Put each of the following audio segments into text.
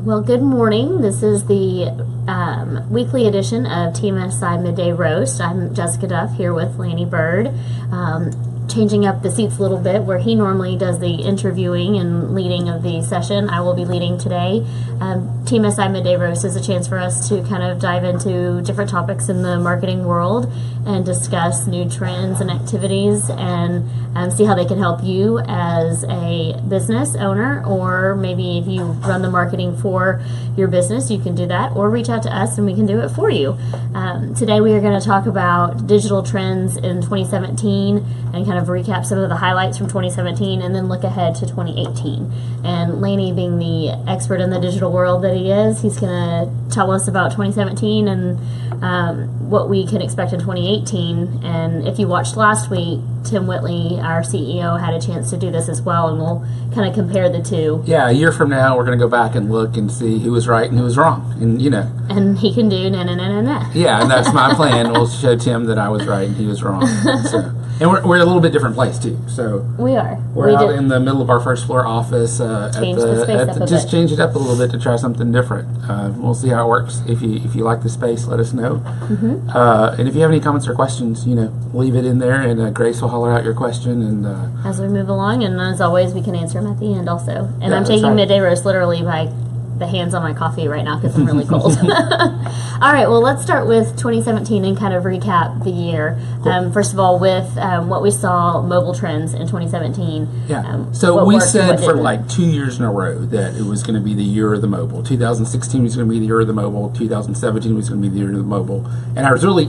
Well, good morning. This is the weekly edition of TMSI Midday Roast. I'm Jessica Duff here with Lannie Byrd. Changing up the seats a little bit, where he normally does the interviewing and leading of the session, I will be leading today. TMSI Midday Roast is a chance for us to kind of dive into different topics in the marketing world and discuss new trends and activities and see how they can help you as a business owner, or maybe if you run the marketing for your business, you can do that, or reach out to us and we can do it for you. Today we are going to talk about digital trends in 2017 and kind of recap some of the highlights from 2017 and then look ahead to 2018. And Lannie, being the expert in the digital world that he is, he's going to tell us about 2017 and what we can expect in 2018. And if you watched last week, Tim Whitley, our CEO, had a chance to do this as well, and we'll kind of compare the two. Yeah, a year from now, we're going to go back and look and see who was right and who was wrong. And, And he can do na-na-na-na-na. Yeah, and that's my plan. We'll show Tim that I was right and he was wrong. And we're in a little bit different place, too. So we are. We're out in the middle of our first floor office. Just change it up a little bit to try something different. We'll see how it works. If you like the space, let us know. Mm-hmm. And if you have any comments or questions, leave it in there, and Grace will holler out your question. And as we move along, and as always, we can answer them at the end also. And yeah, I'm taking Midday Roast literally by the hands on my coffee right now because I'm really cold. All right, well, let's start with 2017 and kind of recap the year. Cool. First of all, with what we saw, mobile trends in 2017. Yeah. So we said for like 2 years in a row that it was going to be the year of the mobile. 2016 was going to be the year of the mobile. 2017 was going to be the year of the mobile. And I was really,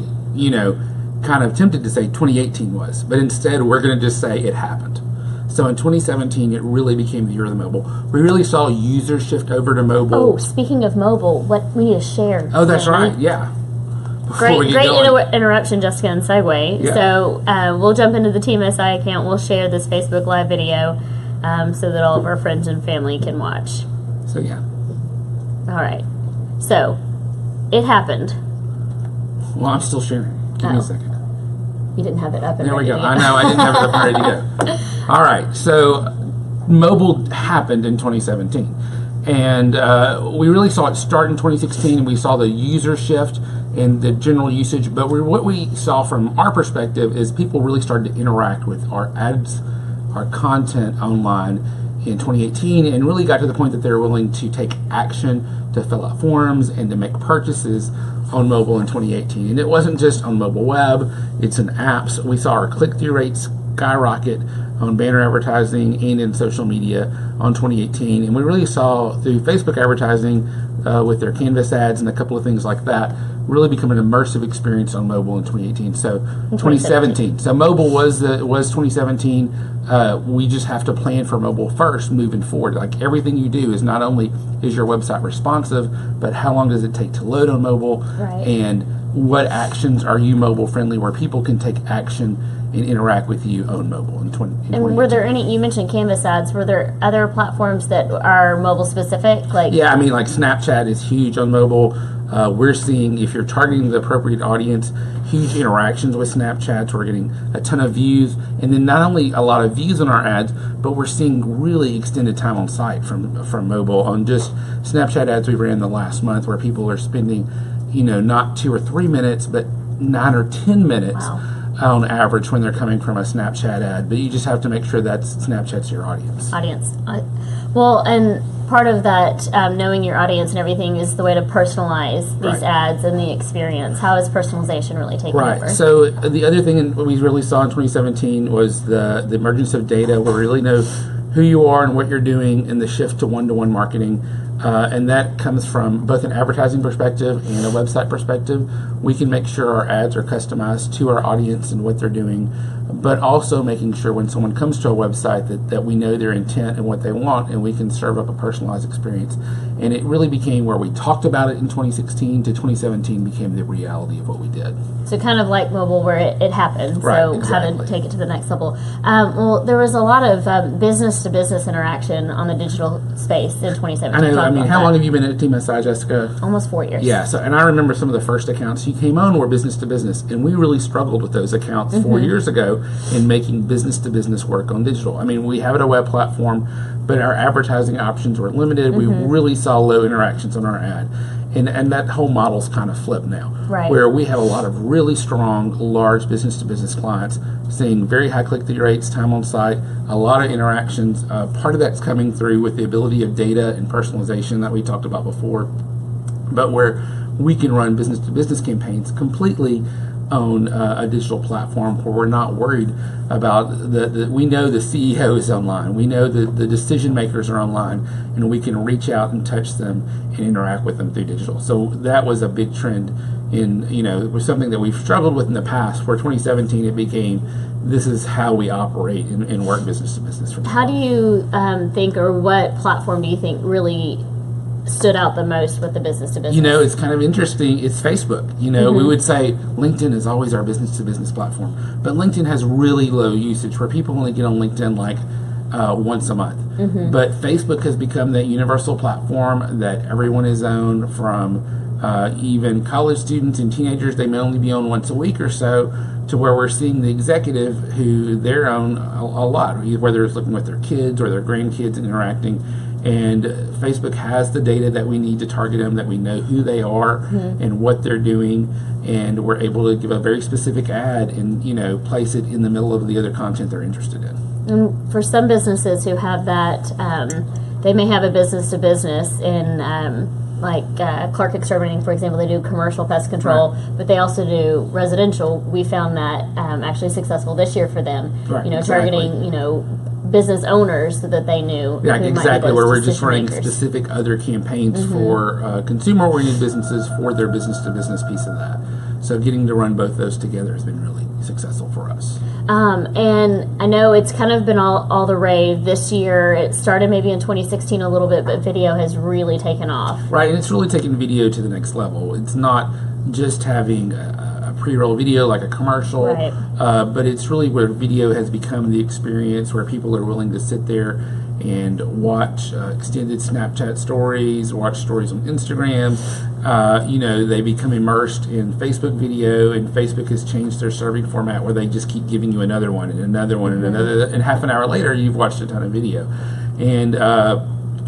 kind of tempted to say 2018 was, but instead we're going to just say it happened. So in 2017, it really became the year of the mobile. We really saw users shift over to mobile. Oh, speaking of mobile, what we need to share. Oh, that's right. Yeah. Great interruption, Jessica, and segue. Yeah. So we'll jump into the TMSI account. We'll share this Facebook Live video so that all of our friends and family can watch. So, yeah. All right. So, it happened. Well, I'm still sharing. Give me a second. You didn't have it up and there ready we go. to go. I know. I didn't have it up and ready to go. All right. So, mobile happened in 2017. And we really saw it start in 2016, and we saw the user shift and the general usage. But what we saw from our perspective is people really started to interact with our ads, our content online in 2018, and really got to the point that they were willing to take action, to fill out forms, and to make purchases on mobile in 2018. And it wasn't just on mobile web, it's in apps. We saw our click-through rates skyrocket on banner advertising and in social media on 2018. And we really saw through Facebook advertising with their Canvas ads and a couple of things like that really become an immersive experience on mobile in 2018. So 2017. So mobile was 2017. We just have to plan for mobile first moving forward. Like everything you do is not only is your website responsive, but how long does it take to load on mobile? Right. And what actions are you mobile friendly where people can take action and interact with you on mobile in 2018. And were there any, you mentioned Canvas ads, were there other platforms that are mobile specific? Yeah, I mean, like Snapchat is huge on mobile. We're seeing, if you're targeting the appropriate audience, huge interactions with Snapchats. We're getting a ton of views, and then not only a lot of views on our ads, but we're seeing really extended time on site from mobile on just Snapchat ads we ran the last month, where people are spending, not 2 or 3 minutes, but 9 or 10 minutes. Wow. On average when they're coming from a Snapchat ad, but you just have to make sure that Snapchat's your audience. Well, and part of that knowing your audience and everything is the way to personalize these ads and the experience. How is personalization really taking over? Right. So the other thing we really saw in 2017 was the emergence of data, where we really know who you are and what you're doing, and the shift to one-to-one marketing. And that comes from both an advertising perspective and a website perspective. We can make sure our ads are customized to our audience and what they're doing, but also making sure when someone comes to our website that we know their intent and what they want, and we can serve up a personalized experience. And it really became where we talked about it in 2016 to 2017 became the reality of what we did. So kind of like mobile where it happened. Right, so exactly. How to take it to the next level. Well, there was a lot of business-to-business interaction on the digital space in 2017. I know. I mean, how long have you been at TMSI, Jessica? Almost 4 years. Yeah. So, and I remember some of the first accounts you came on were business to business, and we really struggled with those accounts 4 years ago go in making business-to-business work on digital. I mean, we have a web platform, but our advertising options were limited. We really saw low interactions on our ad. And that whole model's kind of flipped now, where we have a lot of really strong, large business-to-business clients seeing very high click-through rates, time on site, a lot of interactions. Part of that's coming through with the ability of data and personalization that we talked about before, but where we can run business-to-business campaigns completely on a digital platform where we're not worried about we know the CEO is online, we know the decision makers are online, and we can reach out and touch them and interact with them through digital. So that was a big trend it was something that we've struggled with in the past. For 2017 it became, this is how we operate and work business to business. How do you think, or what platform do you think really stood out the most with the business to business? It's kind of interesting. It's Facebook. We would say LinkedIn is always our business to business platform, but LinkedIn has really low usage where people only get on LinkedIn like once a month. But Facebook has become that universal platform that everyone is on, from even college students and teenagers. They may only be on once a week or so, to where we're seeing the executive who they're on a lot, whether it's looking with their kids or their grandkids and interacting. And Facebook has the data that we need to target them, that we know who they are and what they're doing, and we're able to give a very specific ad and place it in the middle of the other content they're interested in. And for some businesses who have that, they may have a business to business in Clark Exterminating, for example. They do commercial pest control, but they also do residential. We found that actually successful this year for them. Targeting business owners that they knew. Yeah, exactly. Where we're just running specific other campaigns for consumer-oriented businesses for their business-to-business piece of that. So getting to run both those together has been really successful for us. And I know it's kind of been all the rave this year. It started maybe in 2016 a little bit, but video has really taken off. Right, and it's really taken video to the next level. It's not just having a pre-roll video like a commercial, but it's really where video has become the experience where people are willing to sit there and watch extended Snapchat stories, watch stories on Instagram. They become immersed in Facebook video, and Facebook has changed their serving format where they just keep giving you another one and another one and another, and half an hour later you've watched a ton of video. And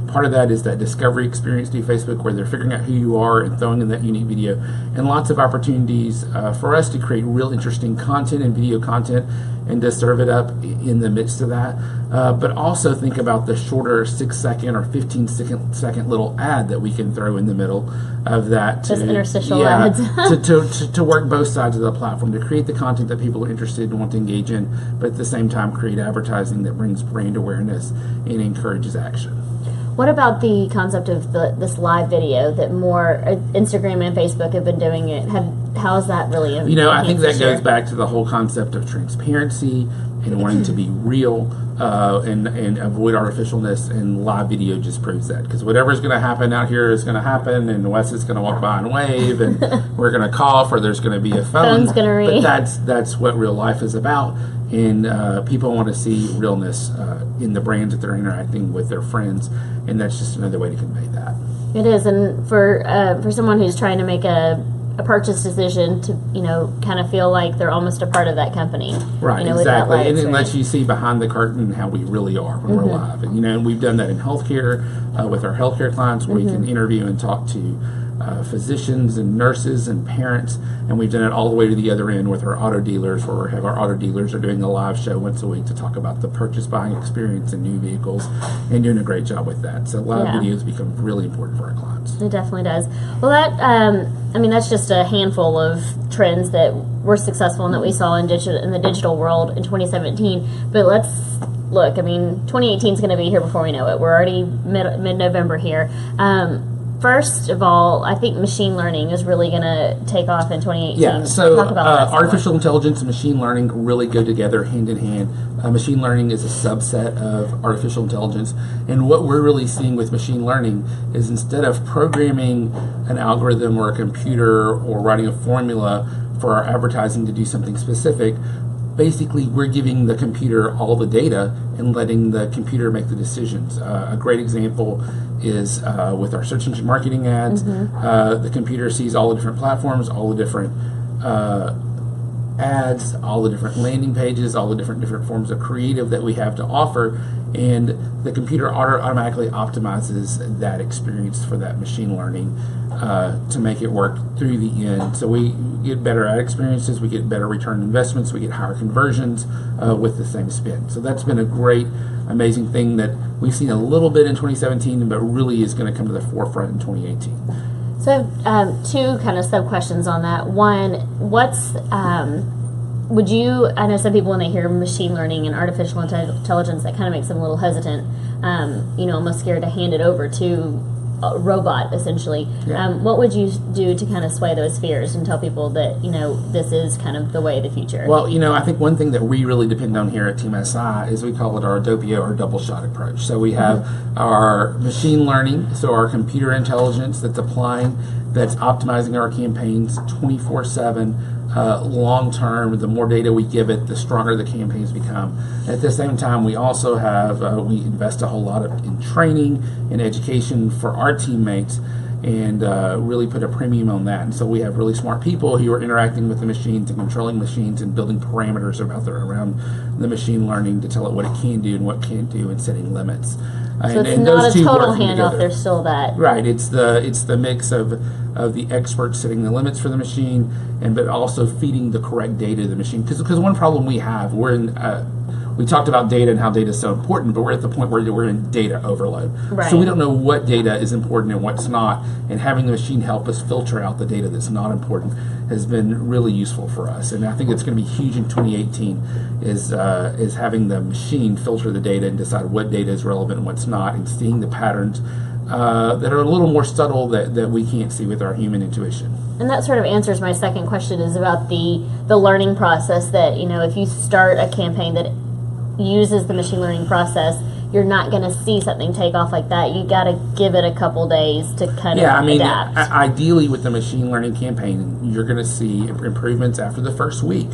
part of that is that discovery experience through Facebook, where they're figuring out who you are and throwing in that unique video, and lots of opportunities for us to create real interesting content and video content and to serve it up in the midst of that. But also think about the shorter 6-second or 15-second little ad that we can throw in the middle of that. Just interstitial ads. to work both sides of the platform, to create the content that people are interested and want to engage in, but at the same time create advertising that brings brand awareness and encourages action. What about the concept of this live video that more Instagram and Facebook have been doing it? How is that really? I think that goes back to the whole concept of transparency and wanting to be real and avoid artificialness, and live video just proves that. Because whatever's going to happen out here is going to happen, and Wes is going to walk by and wave, and we're going to cough, or there's going to be a phone. Phone's going to ring. But that's what real life is about. And people want to see realness in the brands that they're interacting with their friends, and that's just another way to convey that. It is, and for someone who's trying to make a purchase decision, to kind of feel like they're almost a part of that company. Right, exactly, and it lets you see behind the curtain how we really are when we're live. And we've done that in healthcare with our healthcare clients, where we can interview and talk to physicians and nurses and parents, and we've done it all the way to the other end with our auto dealers, where we have our auto dealers are doing a live show once a week to talk about the purchase buying experience in new vehicles, and doing a great job with that. So live videos become really important for our clients. It definitely does. Well, that's just a handful of trends that were successful and that we saw in the digital world in 2017. But let's look. 2018 is going to be here before we know it. We're already mid-November here. First of all, I think machine learning is really going to take off in 2018. Yeah, so talk about that artificial intelligence and machine learning really go together hand in hand. Machine learning is a subset of artificial intelligence, and what we're really seeing with machine learning is, instead of programming an algorithm or a computer or writing a formula for our advertising to do something specific, basically we're giving the computer all the data and letting the computer make the decisions. A great example is with our search engine marketing ads. The computer sees all the different platforms, all the different ads, all the different landing pages, all the different forms of creative that we have to offer, and the computer automatically optimizes that experience for that machine learning to make it work through the end. So we get better ad experiences, we get better return on investments, we get higher conversions with the same spend. So that's been a great, amazing thing that we've seen a little bit in 2017, but really is going to come to the forefront in 2018. So I have two kind of sub questions on that. One, I know some people when they hear machine learning and artificial intelligence, that kind of makes them a little hesitant, almost scared to hand it over to a robot, essentially. Yeah. What would you do to kind of sway those fears and tell people that, this is kind of the way of the future? Well, I think one thing that we really depend on here at Team SI is we call it our Doppio or double shot approach. So we have our machine learning, so our computer intelligence that's optimizing our campaigns 24/7. Long term, the more data we give it, the stronger the campaigns become. At the same time, we also have, we invest a whole lot in training and education for our teammates, and really put a premium on that. And so we have really smart people who are interacting with the machines and controlling machines and building parameters around the machine learning to tell it what it can do and what it can't do, and setting limits. So it's not a total handoff. There's still that. Right. It's the mix of the experts setting the limits for the machine, but also feeding the correct data to the machine. Because one problem we have, we talked about data and how data is so important, but we're at the point where we're in data overload. Right. So we don't know what data is important and what's not, and having the machine help us filter out the data that's not important has been really useful for us. And I think it's going to be huge in 2018 is having the machine filter the data and decide what data is relevant and what's not, and seeing the patterns that are a little more subtle that we can't see with our human intuition. And that sort of answers my second question, is about the learning process, that, if you start a campaign that uses the machine learning process, you're not going to see something take off like that. You got to give it a couple days to kind of adapt. Ideally with the machine learning campaign, you're going to see improvements after the first week.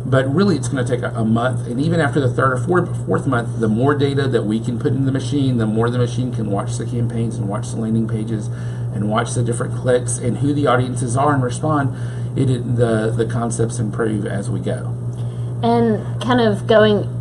But really, it's going to take a month, and even after the third or fourth month, the more data that we can put in the machine, the more the machine can watch the campaigns and watch the landing pages and watch the different clicks and who the audiences are and respond. The concepts improve as we go. And kind of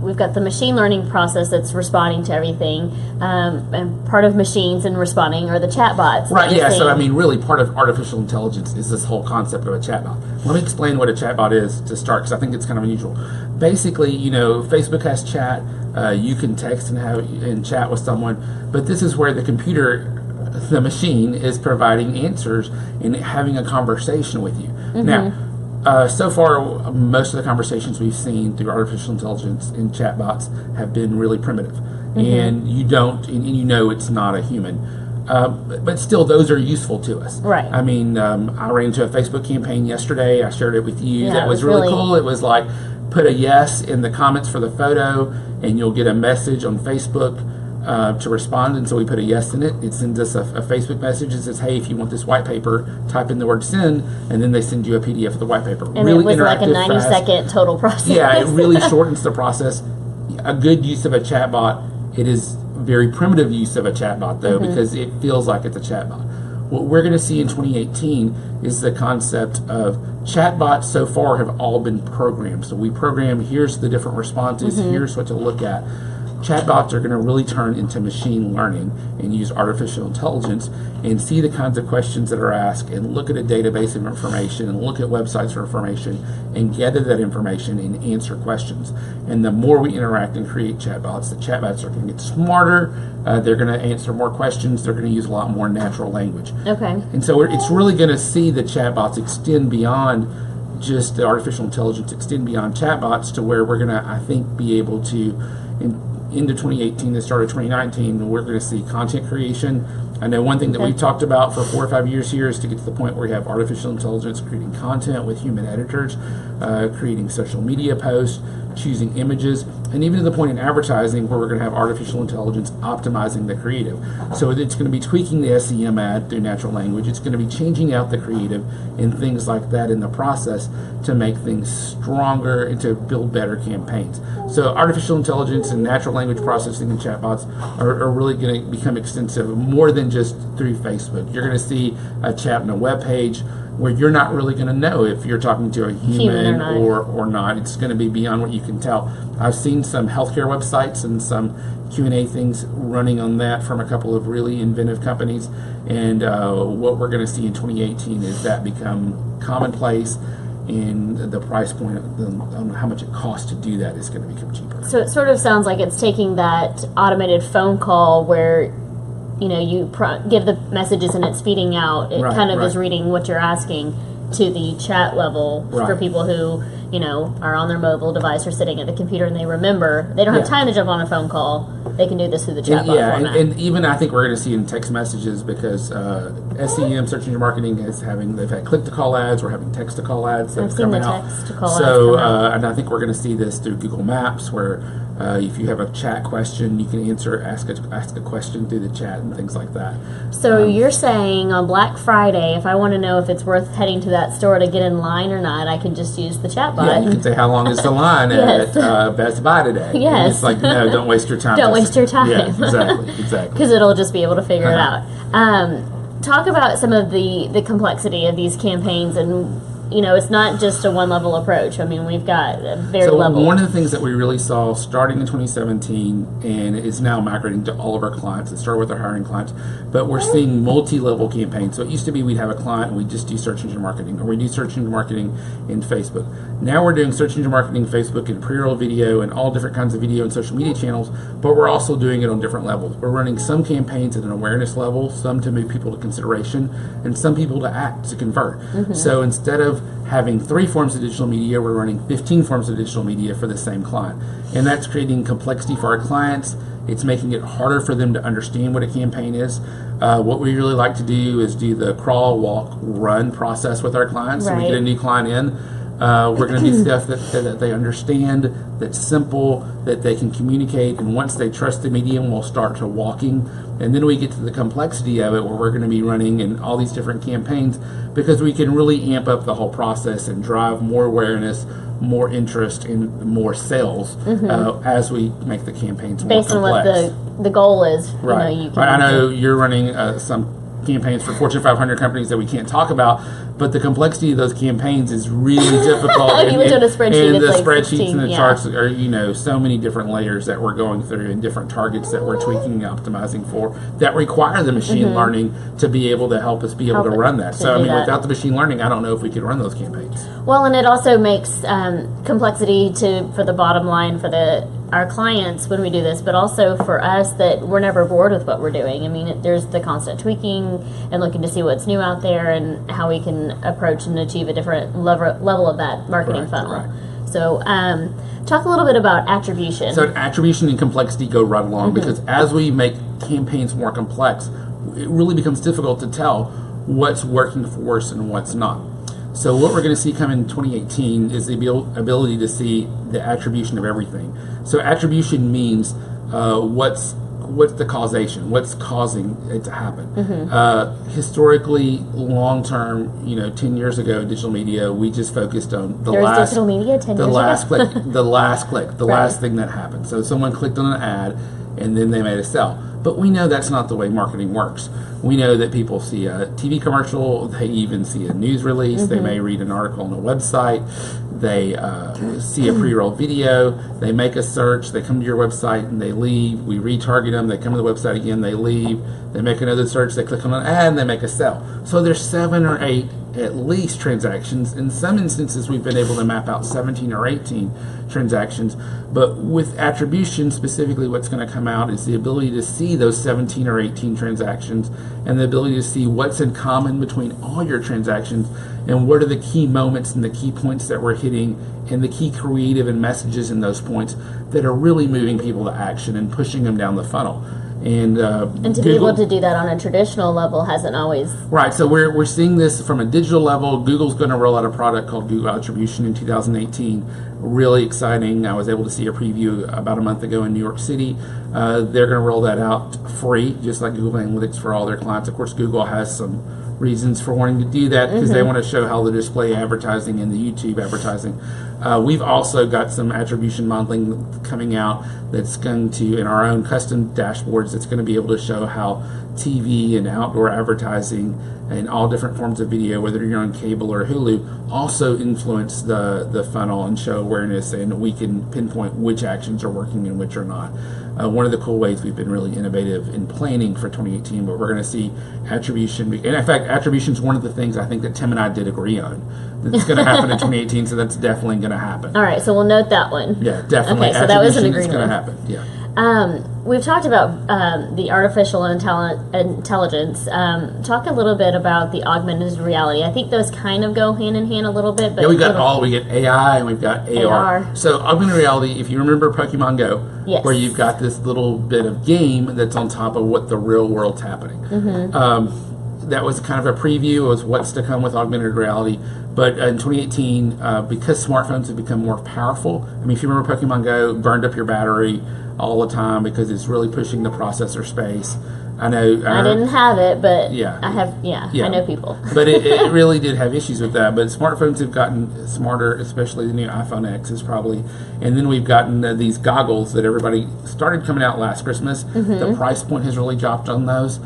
we've got the machine learning process that's responding to everything, and part of machines and responding are the chatbots. Right, yeah, so really part of artificial intelligence is this whole concept of a chatbot. Let me explain what a chatbot is to start, because I think it's kind of unusual. Basically, Facebook has chat, you can text and chat with someone, but this is where the machine is providing answers and having a conversation with you. Mm-hmm. Now, so far, most of the conversations we've seen through artificial intelligence and chatbots have been really primitive, mm-hmm. and it's not a human. But still, those are useful to us. Right. I ran into a Facebook campaign yesterday. I shared it with you. Yeah, that was really cool. It was like, put a yes in the comments for the photo, and you'll get a message on Facebook to respond. And so we put a yes in it. It sends us a Facebook message that says, hey, if you want this white paper, type in the word send, and then they send you a PDF of the white paper. And really it was like a 90-second total process. Yeah, it really shortens the process. A good use of a chatbot, it is very primitive use of a chatbot, though, mm-hmm. because it feels like it's a chatbot. What we're going to see in 2018 is the concept of chatbots so far have all been programmed. So we program, here's the different responses, mm-hmm. here's what to look at. Chatbots are going to really turn into machine learning and use artificial intelligence and see the kinds of questions that are asked and look at a database of information and look at websites for information and gather that information and answer questions. And the more we interact and create chatbots, the chatbots are going to get smarter. They're going to answer more questions. They're going to use a lot more natural language. Okay. And so it's really going to see the chatbots extend beyond just the artificial intelligence, extend beyond chatbots to where we're going to, I think, be able to, into 2018, the start of 2019, we're going to see content creation. I know one thing that we've talked about for 4 or 5 years here is to get to the point where we have artificial intelligence creating content with human editors, creating social media posts, choosing images, and even to the point in advertising where we're going to have artificial intelligence optimizing the creative. So it's going to be tweaking the SEM ad through natural language. It's going to be changing out the creative and things like that in the process to make things stronger and to build better campaigns. So artificial intelligence and natural language processing and chatbots are really going to become extensive more than just through Facebook. You're going to see a chat on a web page. where you're not really going to know if you're talking to a human or not. It's going to be beyond what you can tell. I've seen some healthcare websites and some Q&A things running on that from a couple of really inventive companies, and what we're going to see in 2018 is that become commonplace, and the price point on how much it costs to do that is going to become cheaper. So it sort of sounds like it's taking that automated phone call where you give the messages and it's feeding out. It kind of is reading what you're asking to the chat level for people who are on their mobile device or sitting at the computer and they remember they don't have time to jump on a phone call. They can do this through the chat bot format. And even I think we're going to see in text messages, because SEM, search engine marketing, they've had click to call ads. We're having text to call ads. I've seen the text to call ads. So and I think we're going to see this through Google Maps, where if you have a chat question, you can ask a question through the chat and things like that. So you're saying on Black Friday, if I want to know if it's worth heading to that store to get in line or not, I can just use the chat bot. Yeah, you can say, how long is the line at Best Buy today? Yes. And it's like, no, don't waste your time. Don't waste your time. Yeah, exactly. Because it'll just be able to figure it out. Talk about some of the complexity of these campaigns, and it's not just a one-level approach. I mean, we've got a very level. One of the things that we really saw starting in 2017, and is now migrating to all of our clients, it started with our hiring clients, but we're seeing multi-level campaigns. So it used to be we'd have a client and we'd just do search engine marketing, or we do search engine marketing in Facebook. Now we're doing search engine marketing in Facebook and pre-roll video and all different kinds of video and social media channels, but we're also doing it on different levels. We're running some campaigns at an awareness level, some to move people to consideration, and some people to act, to convert. So instead of having 3 forms of digital media, we're running 15 forms of digital media for the same client. And that's creating complexity for our clients. It's making it harder for them to understand what a campaign is. What we really like to do is do the crawl, walk, run process with our clients. So we get a new client in. We're going to do stuff that they understand, that's simple, that they can communicate, and once they trust the medium, we'll start to walking. And then we get to the complexity of it, where we're going to be running in all these different campaigns, because we can really amp up the whole process and drive more awareness, more interest, and more sales as we make the campaigns more complex. Based on what the goal is. I know you're running some campaigns for Fortune 500 companies that we can't talk about, but the complexity of those campaigns is really difficult. You looked at a spreadsheet, and the like spreadsheets 16, and the charts are, so many different layers that we're going through, and different targets that we're tweaking and optimizing for, that require the machine learning to be able to help us be able to run that. So, without the machine learning, I don't know if we could run those campaigns. Well, and it also makes complexity for the bottom line for our clients when we do this, but also for us, that we're never bored with what we're doing. I mean, there's the constant tweaking and looking to see what's new out there and how we can approach and achieve a different level of that marketing funnel. So talk a little bit about attribution. So attribution and complexity go right along, because as we make campaigns more complex, it really becomes difficult to tell what's working for us and what's not. So what we're going to see come in 2018 is the ability to see the attribution of everything. So attribution means what's the causation, what's causing it to happen. Historically, long term, 10 years ago, digital media, we just focused on the last digital media 10 years last ago? the last click, the last thing that happened. So someone clicked on an ad and then they made a sell. But we know that's not the way marketing works. We know that people see a TV commercial, they even see a news release, they may read an article on a website, they see a pre-roll video, they make a search, they come to your website and they leave, we retarget them, they come to the website again, they leave, they make another search, they click on an ad and they make a sell. So there's 7 or 8 at least transactions. In some instances we've been able to map out 17 or 18 transactions, but with attribution specifically, what's going to come out is the ability to see those 17 or 18 transactions, and the ability to see what's in common between all your transactions, and what are the key moments and the key points that we're hitting, and the key creative and messages in those points that are really moving people to action and pushing them down the funnel. And to be able to do that on a traditional level hasn't always... Right, so we're seeing this from a digital level. Google's going to roll out a product called Google Attribution in 2018. Really exciting. I was able to see a preview about a month ago in New York City. They're going to roll that out free, just like Google Analytics for all their clients. Of course, Google has some reasons for wanting to do that, because they want to show how the display advertising and the YouTube advertising. We've also got some attribution modeling coming out that's going to, in our own custom dashboards, it's going to be able to show how TV and outdoor advertising and all different forms of video, whether you're on cable or Hulu, also influence the funnel and show awareness, and we can pinpoint which actions are working and which are not. One of the cool ways we've been really innovative in planning for 2018, but we're going to see attribution. And in fact, attribution is one of the things I think that Tim and I did agree on. That's going to happen in 2018, so that's definitely going to happen. All right, so we'll note that one. Yeah, definitely. Okay, so that was an agreement. It's going to happen, yeah. We've talked about the artificial intelligence. Talk a little bit about the augmented reality. I think those kind of go hand in hand a little bit. But yeah, we get AI and we've got AR. So augmented reality, if you remember Pokemon Go, yes, where you've got this little bit of game that's on top of what the real world's happening. That was kind of a preview of what's to come with augmented reality. But in 2018, because smartphones have become more powerful, I mean, if you remember Pokemon Go, burned up your battery all the time because it's really pushing the processor space. I know. I didn't have it, but yeah, I have. Yeah, I know people. But it really did have issues with that. But smartphones have gotten smarter, especially the new iPhone X is probably. And then we've gotten these goggles that everybody started coming out last Christmas. The price point has really dropped on those.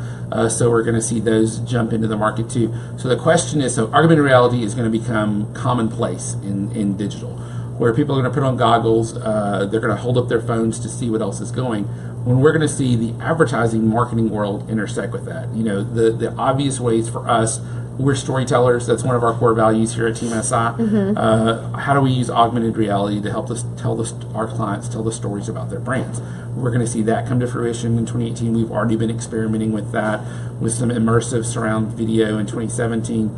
So we're going to see those jump into the market too. So the question is, so augmented reality is going to become commonplace in digital, where people are going to put on goggles, they're going to hold up their phones to see what else is going. When we're going to see the advertising marketing world intersect with that. You know, the obvious ways for us, we're storytellers. That's one of our core values here at Team SI. How do we use augmented reality to help us tell our clients tell the stories about their brands? We're going to see that come to fruition in 2018. We've already been experimenting with that with some immersive surround video in 2017.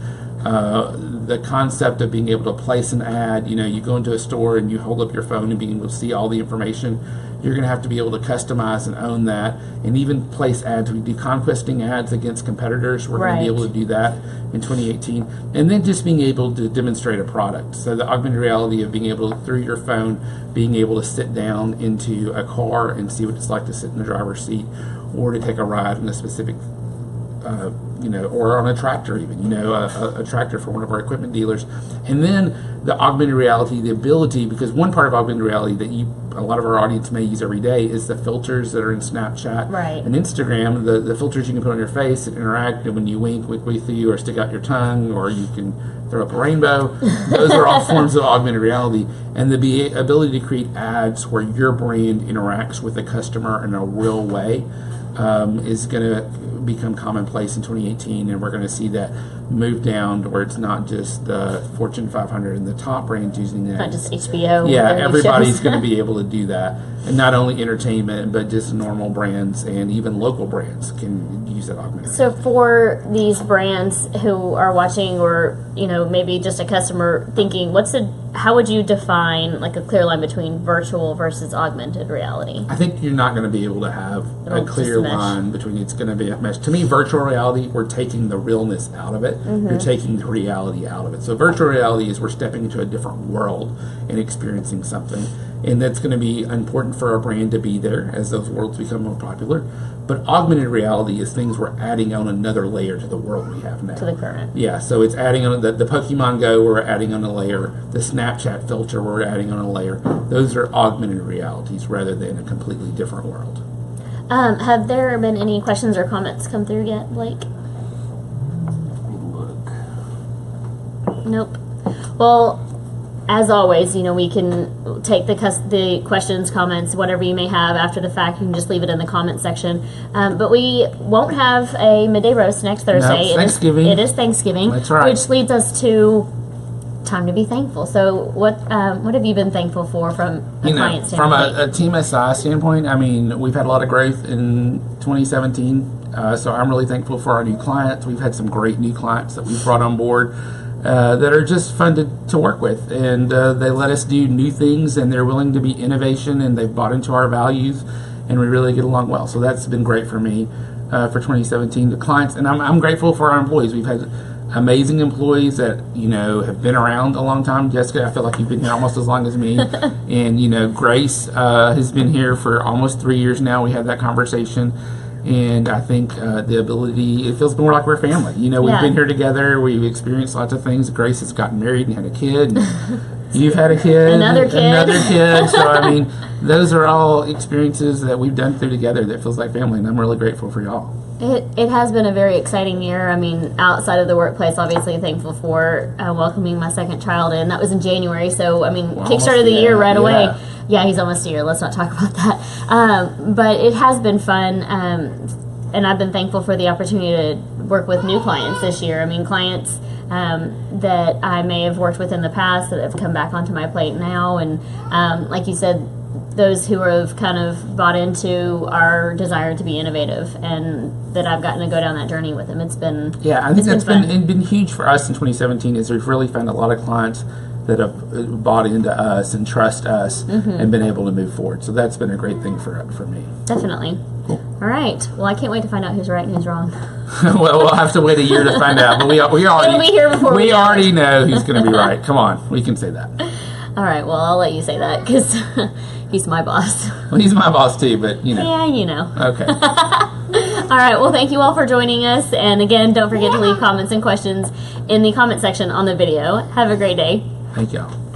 The concept of being able to place an ad, you know, you go into a store and you hold up your phone and being able to see all the information. You're going to have to be able to customize and own that, and even place ads. We do conquesting ads against competitors. We're going to be able to do that in 2018. And then just being able to demonstrate a product. So the augmented reality of being able to, through your phone, being able to sit down into a car and see what it's like to sit in the driver's seat, or to take a ride in a specific or on a tractor even, a tractor for one of our equipment dealers. And then the augmented reality, the ability, because one part of augmented reality that a lot of our audience may use every day is the filters that are in Snapchat and Instagram, the filters you can put on your face that interact, and when you wink with you, or stick out your tongue, or you can throw up a rainbow. Those are all forms of augmented reality. And the ability to create ads where your brand interacts with the customer in a real way is going to become commonplace in 2018, and we're going to see that move down to where it's not just the Fortune 500 and the top brands using that. Not just HBO. Yeah, everybody's going to be able to do that, and not only entertainment, but just normal brands and even local brands can use that augmented. So for these brands who are watching, or maybe just a customer thinking, how would you define like a clear line between virtual versus augmented reality? I think you're not going to be able to have a clear line between. It's going to be a mesh. To me, virtual reality, we're taking the realness out of it. You're taking the reality out of it. So virtual reality is we're stepping into a different world and experiencing something. And that's going to be important for our brand to be there as those worlds become more popular. But augmented reality is things we're adding on another layer to the world we have now. To the current. Yeah, so it's adding on the Pokemon Go, we're adding on a layer. The Snapchat filter, we're adding on a layer. Those are augmented realities rather than a completely different world. Have there been any questions or comments come through yet, Blake? Nope. Well, as always, we can take the questions, comments, whatever you may have after the fact. You can just leave it in the comment section. But we won't have a midday roast next Thursday. No, Thanksgiving. It is Thanksgiving. That's right. Which leads us to time to be thankful. So what have you been thankful for from a client standpoint? From a Team SI standpoint, I mean, we've had a lot of growth in 2017. So I'm really thankful for our new clients. We've had some great new clients that we've brought on board. That are just fun to work with, and they let us do new things, and they're willing to be innovation, and they've bought into our values, and we really get along well. So that's been great for me for 2017. The clients, and I'm grateful for our employees. We've had amazing employees that have been around a long time. Jessica, I feel like you've been here almost as long as me, and Grace has been here for almost 3 years now. We had that conversation. And I think the ability, it feels more like we're family. We've been here together. We've experienced lots of things. Grace has gotten married and had a kid. And you've had a kid. Another kid. So, I mean, those are all experiences that we've done through together that feels like family. And I'm really grateful for y'all. It has been a very exciting year. I mean, outside of the workplace, obviously thankful for welcoming my second child in. That was in January, so I mean, kickstarted the year right away. Yeah, he's almost a year. Let's not talk about that. But it has been fun, and I've been thankful for the opportunity to work with new clients this year. I mean, clients that I may have worked with in the past that have come back onto my plate now, and like you said, those who have kind of bought into our desire to be innovative, and that I've gotten to go down that journey with them. It's been I think that's been huge for us in 2017. Is we've really found a lot of clients that have bought into us and trust us and been able to move forward. So that's been a great thing for me. Definitely. Cool. All right. Well, I can't wait to find out who's right and who's wrong. Well, we'll have to wait a year to find out. But we already It'll be here before we already know who's going to be right. Come on, we can say that. All right. Well, I'll let you say that because he's my boss. Well, he's my boss too, but you know. Yeah, you know. Okay. All right. Well, thank you all for joining us. And again, don't forget to leave comments and questions in the comment section on the video. Have a great day. Thank y'all.